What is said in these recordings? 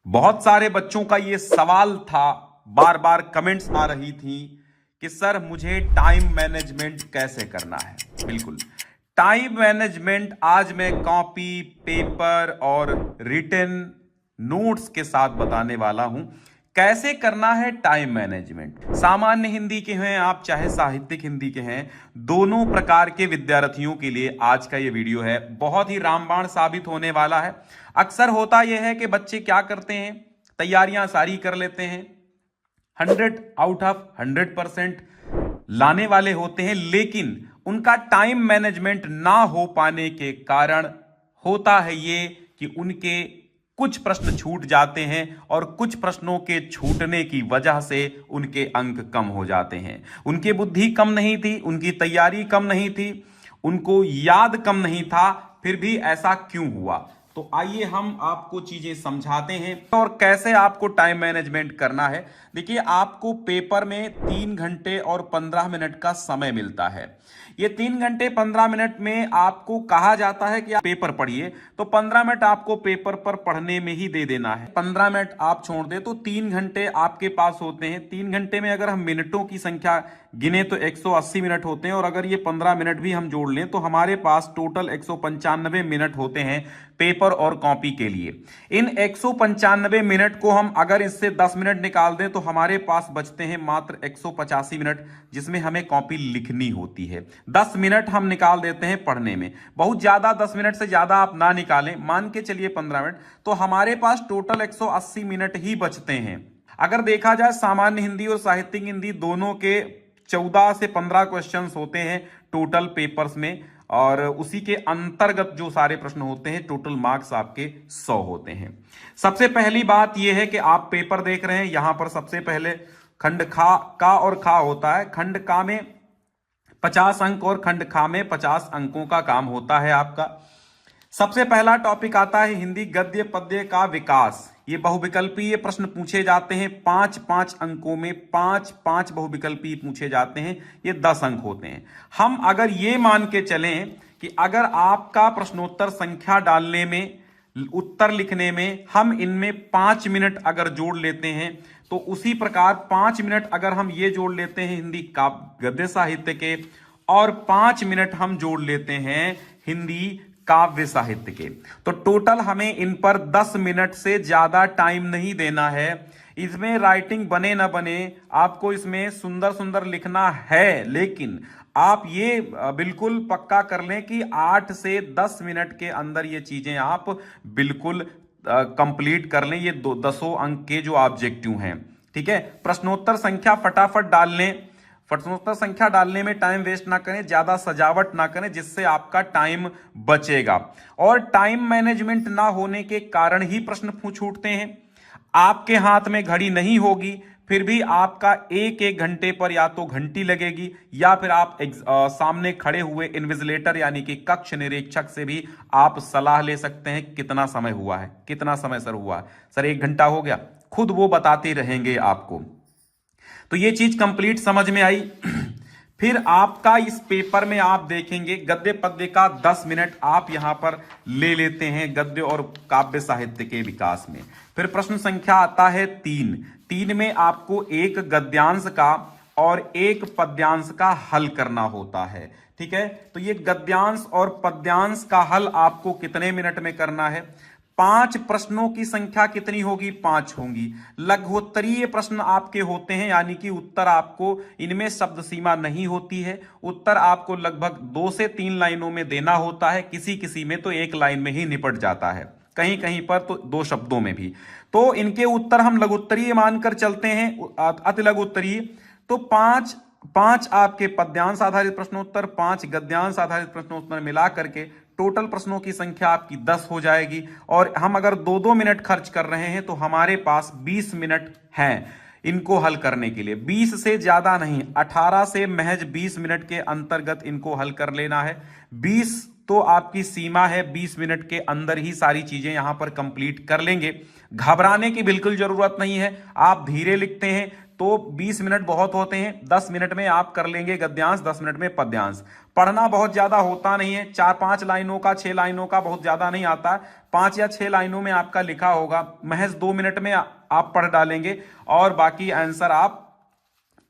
बहुत सारे बच्चों का ये सवाल था, बार बार कमेंट्स आ रही थी कि सर मुझे टाइम मैनेजमेंट कैसे करना है। बिल्कुल, टाइम मैनेजमेंट आज मैं कॉपी, पेपर और रिटन नोट्स के साथ बताने वाला हूं। कैसे करना है टाइम मैनेजमेंट। सामान्य हिंदी के हैं आप चाहे साहित्यिक हिंदी के हैं, दोनों प्रकार के विद्यार्थियों के लिए आज का ये वीडियो है बहुत ही रामबाण साबित होने वाला है। अक्सर होता यह है कि बच्चे क्या करते हैं, तैयारियां सारी कर लेते हैं, 100 आउट ऑफ 100% लाने वाले होते हैं, लेकिन उनका टाइम मैनेजमेंट ना हो पाने के कारण होता है ये कि उनके कुछ प्रश्न छूट जाते हैं और कुछ प्रश्नों के छूटने की वजह से उनके अंक कम हो जाते हैं। उनकी बुद्धि कम नहीं थी, उनकी तैयारी कम नहीं थी, उनको याद कम नहीं था, फिर भी ऐसा क्यों हुआ। तो आइए हम आपको चीजें समझाते हैं और कैसे आपको टाइम मैनेजमेंट करना है। देखिए, आपको पेपर में 3 घंटे और 15 मिनट का समय मिलता है। ये 3 घंटे 15 मिनट में आपको कहा जाता है कि आप पेपर पढ़िए, तो 15 मिनट आपको पेपर पर पढ़ने में ही दे देना है। 15 मिनट आप छोड़ दें तो 3 घंटे आपके पास होते हैं। 3 घंटे में अगर हम मिनटों की संख्या गिने तो 180 मिनट होते हैं, और अगर ये 15 मिनट भी हम जोड़ लें तो हमारे पास टोटल 195 मिनट होते हैं पेपर और कॉपी के लिए। इन 195 मिनट को हम अगर इससे 10 मिनट निकाल दें तो हमारे पास बचते हैं मात्र 185 मिनट, जिसमें हमें कॉपी लिखनी होती है। 10 मिनट हम निकाल देते हैं पढ़ने में। बहुत ज्यादा 10 मिनट से ज्यादा आप ना निकालें, मान के चलिए 15 मिनट, तो हमारे पास टोटल 180 मिनट ही बचते हैं। अगर देखा जाए सामान्य हिंदी और साहित्यिक हिंदी दोनों के 14 से 15 क्वेश्चंस होते हैं टोटल पेपर्स में, और उसी के अंतर्गत जो सारे प्रश्न होते हैं टोटल मार्क्स आपके 100 होते हैं। सबसे पहली बात यह है कि आप पेपर देख रहे हैं, यहां पर सबसे पहले खंड खा का और खा होता है। खंड का में 50 अंक और खंड खा में 50 अंकों का काम होता है आपका। सबसे पहला टॉपिक आता है हिंदी गद्य पद्य का विकास। ये बहुविकल्पीय प्रश्न पूछे जाते हैं 5-5 अंकों में, 5-5 बहुविकल्पीय पूछे जाते हैं। ये 10 अंक होते हैं। हम अगर ये मान के चलें कि अगर आपका प्रश्नोत्तर संख्या डालने में, उत्तर लिखने में हम इनमें 5 मिनट अगर जोड़ लेते हैं, तो उसी प्रकार 5 मिनट अगर हम ये जोड़ लेते हैं हिंदी का गद्य साहित्य के, और 5 मिनट हम जोड़ लेते हैं हिंदी काव्य साहित्य के, तो टोटल हमें इन पर 10 मिनट से ज्यादा टाइम नहीं देना है। इसमें राइटिंग बने ना बने, आपको इसमें सुंदर सुंदर लिखना है, लेकिन आप ये बिल्कुल पक्का कर लें कि 8 से 10 मिनट के अंदर ये चीजें आप बिल्कुल कंप्लीट कर लें। ये 10 अंक के जो ऑब्जेक्टिव हैं, ठीक है। प्रश्नोत्तर संख्या फटाफट डाल लें। प्रश्नोत्तर संख्या डालने में टाइम वेस्ट ना करें, ज्यादा सजावट ना करें, जिससे आपका टाइम बचेगा। और टाइम मैनेजमेंट ना होने के कारण ही प्रश्न छूटते हैं। आपके हाथ में घड़ी नहीं होगी, फिर भी आपका एक एक घंटे पर या तो घंटी लगेगी, या फिर आप सामने खड़े हुए इन्विजिलेटर यानी कि कक्ष निरीक्षक से भी आप सलाह ले सकते हैं कितना समय हुआ है, कितना समय सर हुआ है, सर 1 घंटा हो गया, खुद वो बताते रहेंगे आपको। तो ये चीज कंप्लीट समझ में आई। फिर आपका इस पेपर में आप देखेंगे गद्य पद्य का 10 मिनट आप यहां पर ले लेते हैं गद्य और काव्य साहित्य के विकास में। फिर प्रश्न संख्या आता है 3 में आपको एक गद्यांश का और एक पद्यांश का हल करना होता है, ठीक है। तो ये गद्यांश और पद्यांश का हल आपको कितने मिनट में करना है। 5 प्रश्नों की संख्या कितनी होगी, 5 होंगी। लघुत्तरीय प्रश्न आपके होते हैं, यानी कि उत्तर आपको इनमें शब्द सीमा नहीं होती है। उत्तर आपको लगभग 2 से 3 लाइनों में देना होता है, किसी किसी में तो 1 लाइन में ही निपट जाता है, कहीं कहीं पर तो 2 शब्दों में भी। तो इनके उत्तर हम लघुत्तरीय मानकर चलते हैं, अति लघुत्तरीय। तो 5 आपके पद्यांश आधारित प्रश्नोत्तर, 5 गद्यांश आधारित प्रश्नोत्तर मिला करके टोटल प्रश्नों की संख्या आपकी 10 हो जाएगी। और हम अगर 2-2 मिनट खर्च कर रहे हैं तो हमारे पास 20 मिनट हैं इनको हल करने के लिए। 20 से ज्यादा नहीं, 18 से महज 20 मिनट के अंतर्गत इनको हल कर लेना है। 20 तो आपकी सीमा है, 20 मिनट के अंदर ही सारी चीजें यहां पर कंप्लीट कर लेंगे। घबराने की बिल्कुल जरूरत नहीं है। आप धीरे लिखते हैं, तो 20 मिनट बहुत होते हैं। 10 मिनट में आप कर लेंगे गद्यांश, 10 मिनट में पद्यांश। पढ़ना बहुत ज्यादा होता नहीं है, 4-5 लाइनों का, 6 लाइनों का बहुत ज्यादा नहीं आता, 5 या 6 लाइनों में आपका लिखा होगा, महज 2 मिनट में आप पढ़ डालेंगे और बाकी आंसर आप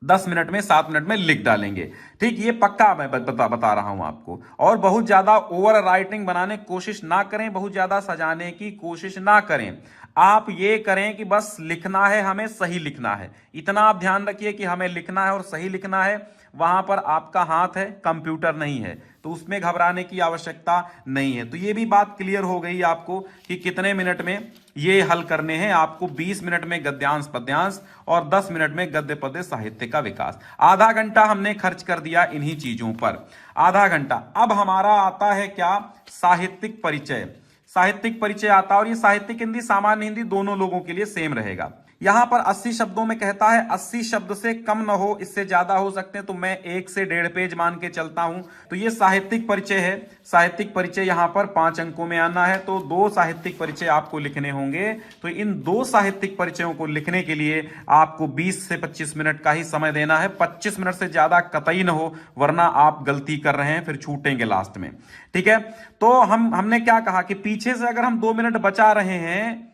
10 मिनट में, 7 मिनट में लिख डालेंगे। ठीक, ये पक्का मैं बता रहा हूं आपको। और बहुत ज्यादा ओवर राइटिंग बनाने की कोशिश ना करें, बहुत ज्यादा सजाने की कोशिश ना करें। आप ये करें कि बस लिखना है, हमें सही लिखना है, इतना आप ध्यान रखिए कि हमें लिखना है और सही लिखना है। वहां पर आपका हाथ है, कंप्यूटर नहीं है, तो उसमें घबराने की आवश्यकता नहीं है। तो ये भी बात क्लियर हो गई आपको कि कितने मिनट में ये हल करने हैं आपको। 20 मिनट में गद्यांश पद्यांश और 10 मिनट में गद्य पद्य साहित्य का विकास। आधा घंटा हमने खर्च कर दिया इन्हीं चीजों पर, आधा घंटा। अब हमारा आता है क्या, साहित्यिक परिचय। साहित्यिक परिचय आता है और ये साहित्यिक हिंदी, सामान्य हिंदी दोनों लोगों के लिए सेम रहेगा। यहां पर 80 शब्दों में कहता है, 80 शब्द से कम न हो, इससे ज्यादा हो सकते हैं तो मैं 1 से 1.5 पेज मान के चलता हूं। तो ये साहित्यिक परिचय है। साहित्यिक परिचय यहां पर 5 अंकों में आना है, तो 2 साहित्यिक परिचय आपको लिखने होंगे। तो इन 2 साहित्यिक परिचयों को लिखने के लिए आपको 20 से 25 मिनट का ही समय देना है। 25 मिनट से ज्यादा कतई न हो, वरना आप गलती कर रहे हैं, फिर छूटेंगे लास्ट में। ठीक है, तो हमने क्या कहा कि पीछे से अगर हम 2 मिनट बचा रहे हैं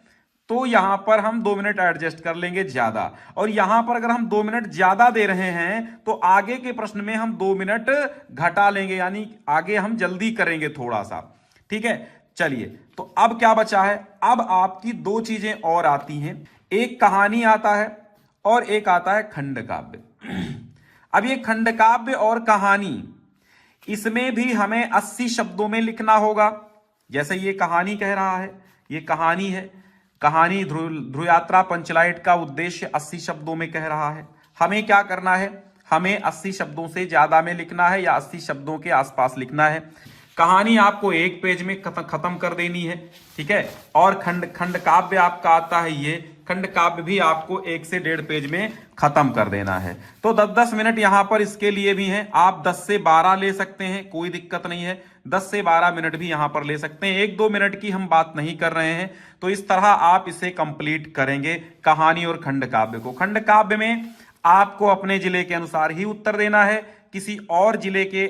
तो यहां पर हम 2 मिनट एडजस्ट कर लेंगे ज्यादा, और यहां पर अगर हम 2 मिनट ज्यादा दे रहे हैं तो आगे के प्रश्न में हम 2 मिनट घटा लेंगे, यानी आगे हम जल्दी करेंगे थोड़ा सा। ठीक है, चलिए, तो अब क्या बचा है, अब आपकी 2 चीजें और आती हैं। एक कहानी आता है और एक आता है खंड काव्य। अब ये खंड काव्य और कहानी, इसमें भी हमें 80 शब्दों में लिखना होगा। जैसे ये कहानी कह रहा है, ये कहानी है, कहानी ध्रुव यात्रा पंचलाइट का उद्देश्य 80 शब्दों में कह रहा है। हमें क्या करना है, हमें 80 शब्दों से ज्यादा में लिखना है या 80 शब्दों के आसपास लिखना है। कहानी आपको 1 पेज में खत्म कर देनी है। ठीक है, और खंड काव्य आपका आता है, ये खंड काव्य भी आपको 1 से 1.5 पेज में खत्म कर देना है। तो 10-10 मिनट यहां पर इसके लिए भी हैं। आप 10 से 12 ले सकते हैं, कोई दिक्कत नहीं है। 10 से 12 मिनट भी यहां पर ले सकते हैं, 1-2 मिनट की हम बात नहीं कर रहे हैं। तो इस तरह आप इसे कंप्लीट करेंगे, कहानी और खंड काव्य को। खंड काव्य में आपको अपने जिले के अनुसार ही उत्तर देना है। किसी और जिले के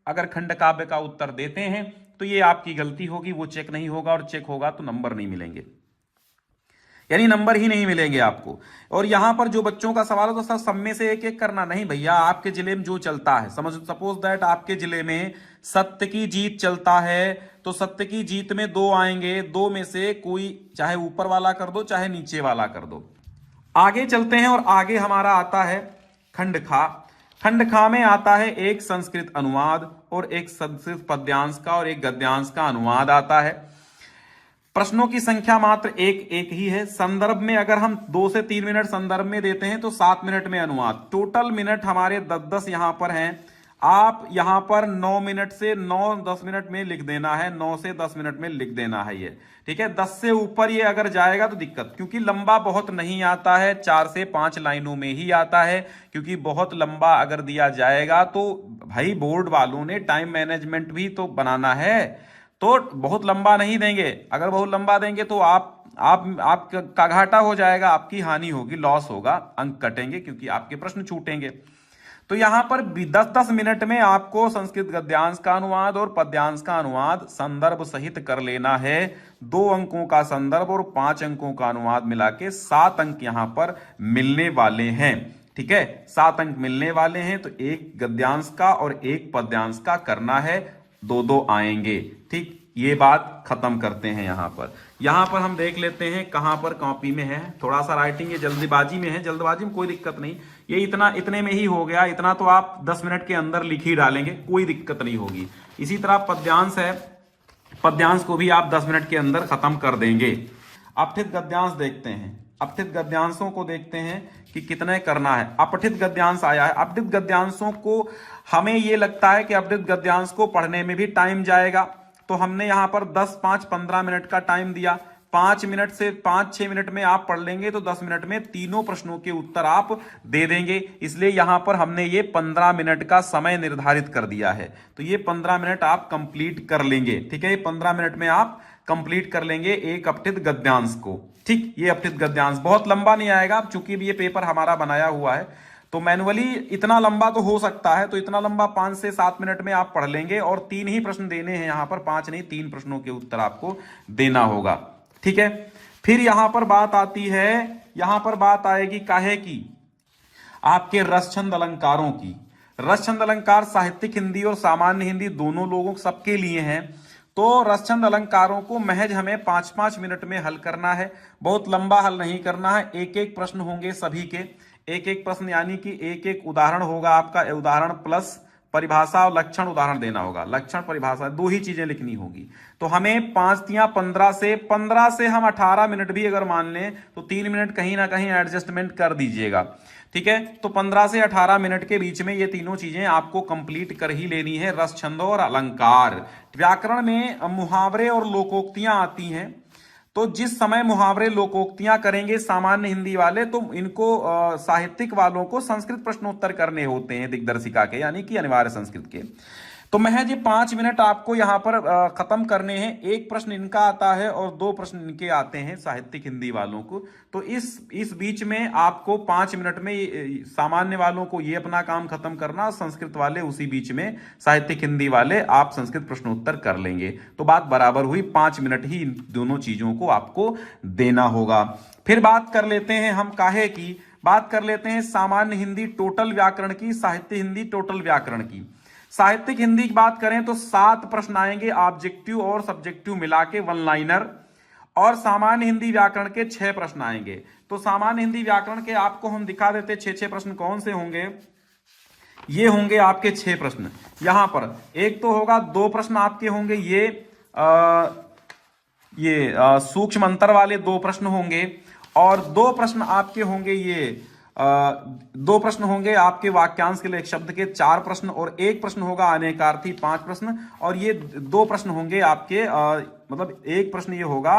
अगर खंड काव्य का उत्तर देते हैं तो ये आपकी गलती होगी, वो चेक नहीं होगा, और चेक होगा तो नंबर नहीं मिलेंगे, यानी नंबर ही नहीं मिलेंगे आपको। और यहां पर जो बच्चों का सवाल है तो सब में से एक एक करना नहीं भैया, आपके जिले में जो चलता है। सपोज दैट आपके जिले में सत्य की जीत चलता है, तो सत्य की जीत में 2 आएंगे, 2 में से कोई चाहे ऊपर वाला कर दो चाहे नीचे वाला कर दो। आगे चलते हैं और आगे हमारा आता है खंड खा। खंड खा में आता है एक संस्कृत अनुवाद और एक संस्कृत पद्यांश का और एक गद्यांश का अनुवाद आता है। प्रश्नों की संख्या मात्र एक ही है। संदर्भ में अगर हम 2 से 3 मिनट संदर्भ में देते हैं तो 7 मिनट में अनुवाद। टोटल मिनट हमारे 10-10 यहां पर हैं। आप यहां पर 9 मिनट से 9-10 मिनट में लिख देना है, 9 से 10 मिनट में लिख देना है ये। ठीक है, 10 से ऊपर ये अगर जाएगा तो दिक्कत, क्योंकि लंबा बहुत नहीं आता है, 4 से 5 लाइनों में ही आता है। क्योंकि बहुत लंबा अगर दिया जाएगा तो भाई बोर्ड वालों ने टाइम मैनेजमेंट भी तो बनाना है, तो बहुत लंबा नहीं देंगे। अगर बहुत लंबा देंगे तो आपका घाटा हो जाएगा, आपकी हानि होगी, लॉस होगा, अंक कटेंगे क्योंकि आपके प्रश्न छूटेंगे। तो यहां पर 10-10 मिनट में आपको संस्कृत गद्यांश का अनुवाद और पद्यांश का अनुवाद संदर्भ सहित कर लेना है। 2 अंकों का संदर्भ और 5 अंकों का अनुवाद मिला के 7 अंक यहां पर मिलने वाले हैं। ठीक है, 7 अंक मिलने वाले हैं, तो एक गद्यांश का और एक पद्यांश का करना है, 2-2 आएंगे। ठीक, ये बात खत्म करते हैं। यहां पर हम देख लेते हैं कहां पर कॉपी में है। थोड़ा सा राइटिंग ये जल्दबाजी में है, जल्दबाजी में कोई दिक्कत नहीं, ये इतने में ही हो गया। इतना तो आप 10 मिनट के अंदर लिख ही डालेंगे, कोई दिक्कत नहीं होगी। इसी तरह पद्यांश है, पद्यांश को भी आप 10 मिनट के अंदर खत्म कर देंगे। अपठित गद्यांश देखते हैं, अपठित गद्यांशों को देखते हैं कि कितने करना है। अपठित गद्यांश आया है। अपठित गद्यांशों को हमें ये लगता है कि अपठित गद्यांश को पढ़ने में भी टाइम जाएगा, तो हमने यहां पर 10, 5, 15 मिनट का टाइम दिया। 5 मिनट से 5-6 मिनट में आप पढ़ लेंगे तो 10 मिनट में तीनों प्रश्नों के उत्तर आप दे देंगे। इसलिए यहां पर हमने ये 15 मिनट का समय निर्धारित कर दिया है, तो ये 15 मिनट आप कंप्लीट कर लेंगे। ठीक है, ये 15 मिनट में आप कंप्लीट कर लेंगे एक अपठित गद्यांश को। ठीक, ये अपठित गद्यांश बहुत लंबा नहीं आएगा, चूंकि ये पेपर हमारा बनाया हुआ है तो मैनुअली इतना लंबा तो हो सकता है, तो इतना लंबा 5 से 7 मिनट में आप पढ़ लेंगे। और 3 ही प्रश्न देने हैं यहां पर, 5 नहीं, 3 प्रश्नों के उत्तर आपको देना होगा। ठीक है, फिर यहां पर बात आती है, यहां पर बात आएगी काहे की, आपके रसछंद अलंकारों की। रसछंद अलंकार साहित्यिक हिंदी और सामान्य हिंदी दोनों लोगों सबके लिए हैं। तो रसछंद अलंकारों को महज हमें 5-5 मिनट में हल करना है, बहुत लंबा हल नहीं करना है। एक एक प्रश्न होंगे सभी के, एक एक प्रश्न, यानी कि एक एक उदाहरण होगा आपका, उदाहरण प्लस परिभाषा और लक्षण उदाहरण देना होगा। लक्षण परिभाषा 2 ही चीजें लिखनी होगी। तो हमें 5 या 15 से हम 18 मिनट भी अगर मान लें तो 3 मिनट कहीं ना कहीं एडजस्टमेंट कर दीजिएगा। ठीक है, तो 15 से 18 मिनट के बीच में ये तीनों चीजें आपको कंप्लीट कर ही लेनी है, रस, छंद और अलंकार। व्याकरण में मुहावरे और लोकोक्तियां आती हैं, तो जिस समय मुहावरे लोकोक्तियां करेंगे सामान्य हिंदी वाले, तो इनको साहित्यिक वालों को संस्कृत प्रश्नोत्तर करने होते हैं दिग्दर्शिका के, यानी कि अनिवार्य संस्कृत के। तो महज ये 5 मिनट आपको यहां पर खत्म करने हैं। एक प्रश्न इनका आता है और 2 प्रश्न इनके आते हैं साहित्यिक हिंदी वालों को। तो इस बीच में आपको 5 मिनट में सामान्य वालों को ये अपना काम खत्म करना, संस्कृत वाले उसी बीच में, साहित्यिक हिंदी वाले आप संस्कृत प्रश्नोत्तर कर लेंगे। तो बात बराबर हुई, 5 मिनट ही इन दोनों चीजों को आपको देना होगा। फिर बात कर लेते हैं हम काहे की, बात कर लेते हैं सामान्य हिंदी टोटल व्याकरण की, साहित्य हिंदी टोटल व्याकरण की। साहित्यिक हिंदी की बात करें तो 7 प्रश्न आएंगे, ऑब्जेक्टिव और सब्जेक्टिव मिला के 1 लाइनर। और सामान्य हिंदी व्याकरण के 6 प्रश्न आएंगे। तो सामान्य हिंदी व्याकरण के आपको हम दिखा देते 6 प्रश्न कौन से होंगे। ये होंगे आपके 6 प्रश्न। यहां पर एक तो होगा, 2 प्रश्न आपके होंगे ये सूक्ष्म अंतर वाले 2 प्रश्न होंगे, और 2 प्रश्न आपके होंगे 2 प्रश्न होंगे आपके वाक्यांश के लिए एक शब्द के 4 प्रश्न, और 1 प्रश्न होगा अनेकार्थी 5 प्रश्न, और ये 2 प्रश्न होंगे आपके मतलब 1 प्रश्न ये होगा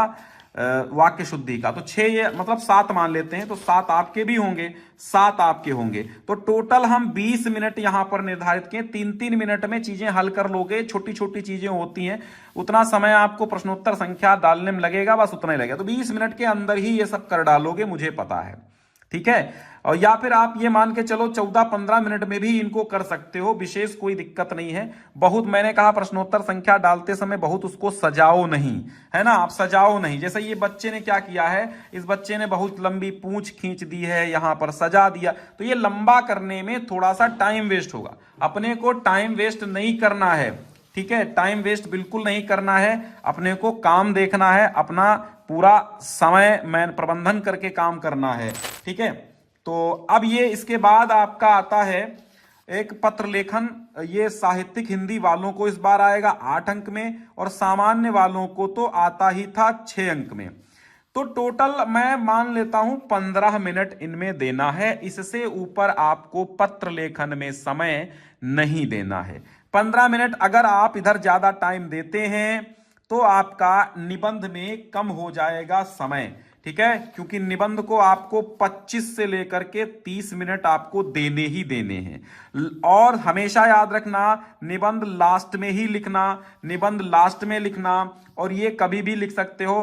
वाक्य शुद्धि का। तो 6 ये मतलब 7 मान लेते हैं, तो 7 आपके भी होंगे, 7 आपके होंगे। तो टोटल हम 20 मिनट यहां पर निर्धारित किए। 3-3 मिनट में चीजें हल कर लोगे, छोटी छोटी चीजें होती हैं, उतना समय आपको प्रश्नोत्तर संख्या डालने में लगेगा, बस उतना ही लगेगा। तो 20 मिनट के अंदर ही ये सब कर डालोगे, मुझे पता है। ठीक है, और या फिर आप ये मान के चलो 14-15 मिनट में भी इनको कर सकते हो, विशेष कोई दिक्कत नहीं है। बहुत, मैंने कहा प्रश्नोत्तर संख्या डालते समय बहुत उसको सजाओ नहीं, है ना, आप सजाओ नहीं। जैसे ये बच्चे ने क्या किया है, इस बच्चे ने बहुत लंबी पूंछ खींच दी है, यहां पर सजा दिया, तो ये लंबा करने में थोड़ा सा टाइम वेस्ट होगा। अपने को टाइम वेस्ट नहीं करना है, ठीक है, टाइम वेस्ट बिल्कुल नहीं करना है। अपने को काम देखना है, अपना पूरा समय मैं प्रबंधन करके काम करना है। ठीक है, तो अब ये इसके बाद आपका आता है एक पत्र लेखन। ये साहित्यिक हिंदी वालों को इस बार आएगा 8 अंक में, और सामान्य वालों को तो आता ही था 6 अंक में। तो टोटल मैं मान लेता हूं 15 मिनट इनमें देना है। इससे ऊपर आपको पत्र लेखन में समय नहीं देना है। 15 मिनट अगर आप इधर ज्यादा टाइम देते हैं तो आपका निबंध में कम हो जाएगा समय। ठीक है, क्योंकि निबंध को आपको 25 से लेकर के 30 मिनट आपको देने ही देने हैं। और हमेशा याद रखना, निबंध लास्ट में ही लिखना, निबंध लास्ट में लिखना। और ये कभी भी लिख सकते हो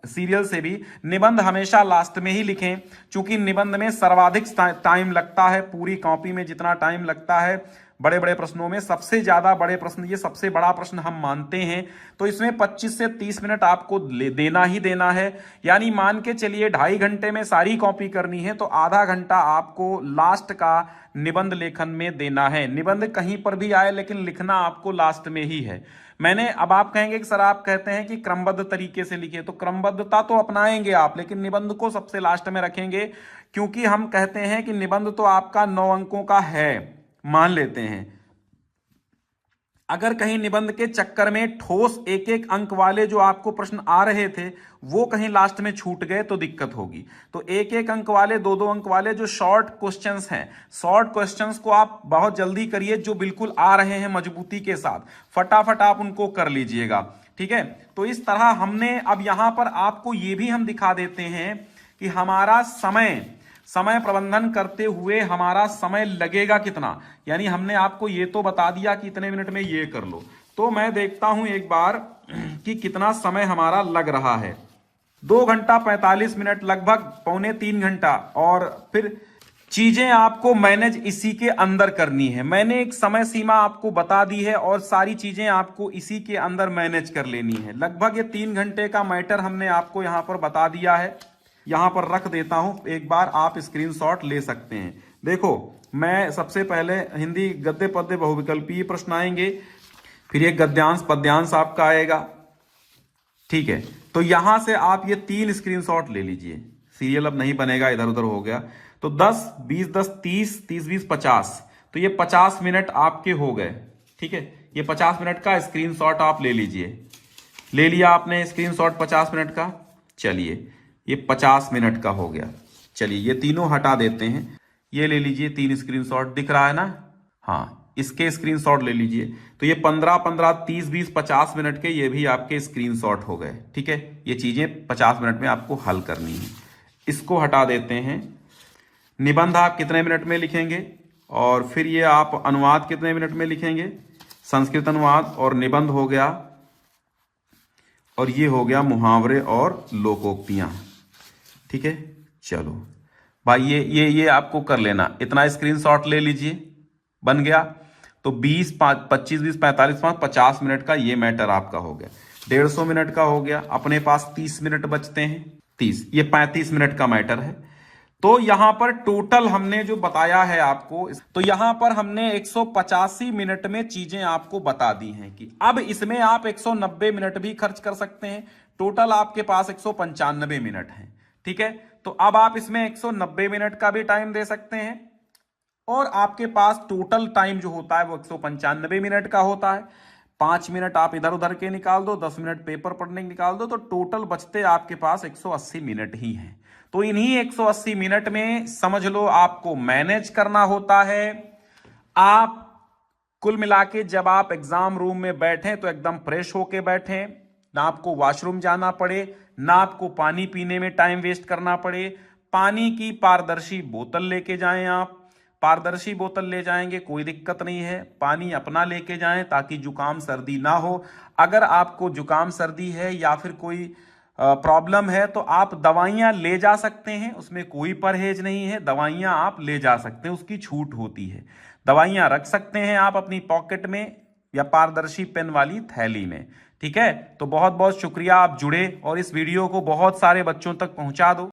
सीरियल से भी, निबंध हमेशा लास्ट में ही लिखें, क्योंकि निबंध में सर्वाधिक टाइम लगता है। पूरी कॉपी में जितना टाइम लगता है बड़े बड़े प्रश्नों में, सबसे ज्यादा बड़े प्रश्न, ये सबसे बड़ा प्रश्न हम मानते हैं, तो इसमें 25 से 30 मिनट आपको देना ही देना है। यानी मान के चलिए 2.5 घंटे में सारी कॉपी करनी है, तो आधा घंटा आपको लास्ट का निबंध लेखन में देना है। निबंध कहीं पर भी आए, लेकिन लिखना आपको लास्ट में ही है। मैंने, अब आप कहेंगे कि सर आप कहते हैं कि क्रमबद्ध तरीके से लिखिए, तो क्रमबद्धता तो अपनाएंगे आप, लेकिन निबंध को सबसे लास्ट में रखेंगे, क्योंकि हम कहते हैं कि निबंध तो आपका 9 अंकों का है, मान लेते हैं। अगर कहीं निबंध के चक्कर में ठोस 1-1 अंक वाले जो आपको प्रश्न आ रहे थे वो कहीं लास्ट में छूट गए तो दिक्कत होगी। तो 1-1 अंक वाले, 2-2 अंक वाले जो शॉर्ट क्वेश्चंस हैं, शॉर्ट क्वेश्चंस को आप बहुत जल्दी करिए, जो बिल्कुल आ रहे हैं मजबूती के साथ, फटाफट आप उनको कर लीजिएगा। ठीक है, तो इस तरह हमने, अब यहां पर आपको ये भी हम दिखा देते हैं कि हमारा समय प्रबंधन करते हुए हमारा समय लगेगा कितना। यानी हमने आपको ये तो बता दिया कि इतने मिनट में ये कर लो, तो मैं देखता हूं एक बार कि कितना समय हमारा लग रहा है। 2 घंटा 45 मिनट, लगभग पौने 3 घंटा। और फिर चीजें आपको मैनेज इसी के अंदर करनी है। मैंने एक समय सीमा आपको बता दी है और सारी चीजें आपको इसी के अंदर मैनेज कर लेनी है। लगभग ये 3 घंटे का मैटर हमने आपको यहां पर बता दिया है। यहां पर रख देता हूं, एक बार आप स्क्रीनशॉट ले सकते हैं। देखो, मैं सबसे पहले हिंदी गद्य पद्य बहुविकल्पीय प्रश्न आएंगे, फिर एक गद्यांश पद्यांश आपका आएगा। ठीक है, तो यहां से आप ये 3 स्क्रीनशॉट ले लीजिए। सीरियल अब नहीं बनेगा, इधर उधर हो गया। तो 10 20 10 30 30 20 50, तो ये 50 मिनट आपके हो गए। ठीक है, ये 50 मिनट का स्क्रीनशॉट आप ले लीजिए। ले लिया आपने स्क्रीनशॉट 50 मिनट का। चलिए, ये 50 मिनट का हो गया। चलिए, ये तीनों हटा देते हैं। ये ले लीजिए 3 स्क्रीनशॉट, दिख रहा है ना? हाँ, इसके स्क्रीनशॉट ले लीजिए। तो ये 15 15 30 20 50 मिनट के ये भी आपके स्क्रीनशॉट हो गए। ठीक है, ये चीजें 50 मिनट में आपको हल करनी है। इसको हटा देते हैं। निबंध आप कितने मिनट में लिखेंगे, और फिर ये आप अनुवाद कितने मिनट में लिखेंगे। संस्कृत अनुवाद और निबंध हो गया, और ये हो गया मुहावरे और लोकोक्तियां। ठीक है, चलो भाई, ये आपको कर लेना। इतना स्क्रीनशॉट ले लीजिए, बन गया। तो 20 25 20 45 50 मिनट का ये मैटर आपका हो गया। 150 मिनट का हो गया। अपने पास 30 मिनट बचते हैं। 30, ये 35 मिनट का मैटर है। तो यहां पर टोटल हमने जो बताया है आपको, तो यहां पर हमने 185 मिनट में चीजें आपको बता दी हैं कि अब इसमें आप 190 मिनट भी खर्च कर सकते हैं। टोटल आपके पास 195 मिनट है। ठीक है, तो अब आप इसमें 190 मिनट का भी टाइम दे सकते हैं, और आपके पास टोटल टाइम जो होता है वो 195 मिनट का होता है। 5 मिनट आप इधर उधर के निकाल दो, 10 मिनट पेपर पढ़ने के निकाल दो, तो टोटल बचते आपके पास 180 मिनट ही हैं। तो इन्हीं 180 मिनट में समझ लो आपको मैनेज करना होता है। आप कुल मिला के जब आप एग्जाम रूम में बैठें तो एकदम फ्रेश होके बैठें, ना आपको वॉशरूम जाना पड़े, ना आपको पानी पीने में टाइम वेस्ट करना पड़े। पानी की पारदर्शी बोतल लेके जाएं। आप पारदर्शी बोतल ले जाएंगे कोई दिक्कत नहीं है। पानी अपना लेके जाएं ताकि जुकाम सर्दी ना हो। अगर आपको जुकाम सर्दी है या फिर कोई प्रॉब्लम है तो आप दवाइयां ले जा सकते हैं, उसमें कोई परहेज नहीं है। दवाइयां आप ले जा सकते हैं, उसकी छूट होती है। दवाइयां रख सकते हैं आप अपनी पॉकेट में या पारदर्शी पेन वाली थैली में। ठीक है, तो बहुत बहुत शुक्रिया, आप जुड़े और इस वीडियो को बहुत सारे बच्चों तक पहुंचा दो।